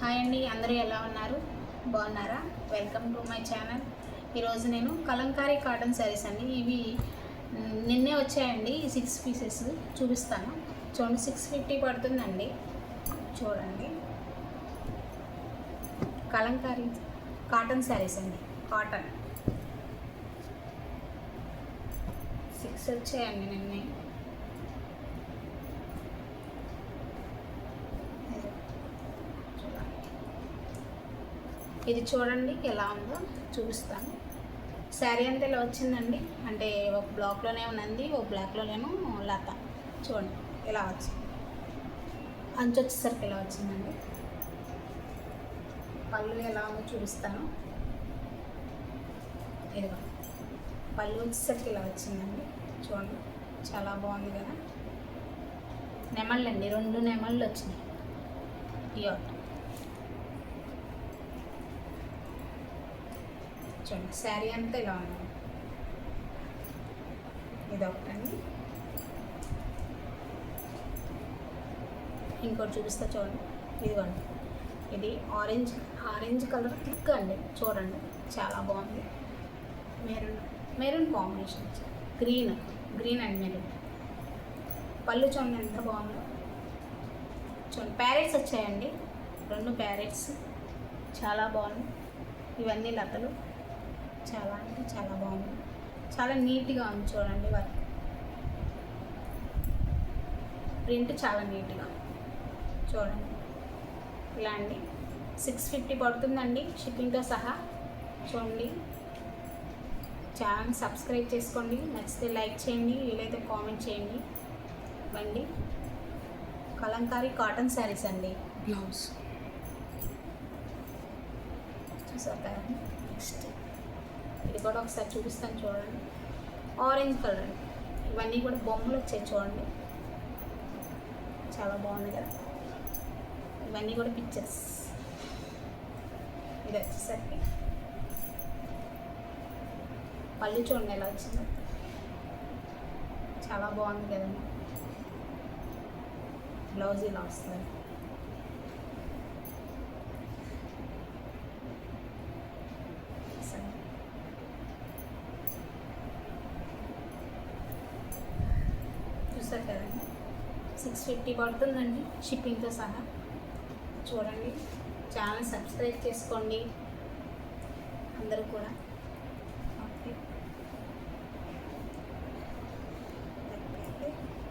Hi అండి, అందరూ ఎలా ఉన్నారు? బాగున్నారా? Welcome to my channel. ఈరోజు నేను కలంకారీ కాటన్ శారీస్ అండి. ఇవి నిన్నే వచ్చాయండి. 6 పీసెస్ చూపిస్తాను. చూడండి, 650 పడుతుందండి. చూడండి, కలంకారీ కాటన్ శారీస్ అండి. కాటన్ 6 వచ్చాయండి నిన్నే. ఇది చూడండి ఎలా ఉందో చూపిస్తాను. శారీ అంతా ఇలా వచ్చిందండి. అంటే ఒక బ్లాక్లోనే ఉన్నది, ఒక బ్లాక్లోనేమో లత. చూడండి ఇలా వచ్చింది. అంచు వచ్చేసరికి ఇలా వచ్చిందండి. పళ్ళు ఎలా ఉందో చూపిస్తాను. ఇదిగో పళ్ళు వచ్చేసరికి ఇలా వచ్చిందండి. చూడండి, చాలా బాగుంది కదా. నెమళ్ళు అండి, 2 నెమళ్ళు వచ్చినాయి. ఇయో చూడండి, శారీ అంతా ఇలా ఉంది. ఇది ఒకటండి. ఇంకోటి చూపిస్తా చూడండి. ఇదిగోండి, ఇది ఆరెంజ్ కలర్ థిక్ అండి. చూడండి, చాలా బాగుంది. Maroon combination. Green and maroon. పళ్ళు చూడండి ఎంత బాగుందో. చూడండి, ప్యారెట్స్ వచ్చాయండి. 2 ప్యారెట్స్ చాలా బాగుంది. ఇవన్నీ లతలు. చాలా అంటే చాలా బాగుంది. చాలా నీట్గా ఉంది. చూడండి, వర్క్ ప్రింట్ చాలా నీట్గా. చూడండి ఇలా అండి. 650 పడుతుందండి షిప్పింగ్తో సహా. చూడండి, ఛానల్ సబ్స్క్రైబ్ చేసుకోండి. నచ్చితే లైక్ చేయండి, వీలైతే కామెంట్ చేయండి. ఇవ్వండి కలంకారీ కాటన్ శారీస్ అండి. బ్లౌజ్ చూసారు కదా. నెక్స్ట్ ఇది కూడా ఒకసారి చూపిస్తాను చూడండి. ఆరెంజ్ కలర్ అండి. ఇవన్నీ కూడా బొమ్మలు వచ్చాయి చూడండి, చాలా బాగుంది కదా. ఇవన్నీ కూడా పిక్చర్స్. ఇది వచ్చేసరికి పళ్ళు చూడండి ఎలా వచ్చిందో, చాలా బాగుంది కదండి. బ్లౌజ్ ఇలా వస్తుంది. చూసారు కదండి, 650 పడుతుందండి షిప్పింగ్తో సహా. చూడండి, ఛానల్ సబ్స్క్రైబ్ చేసుకోండి అందరూ కూడా.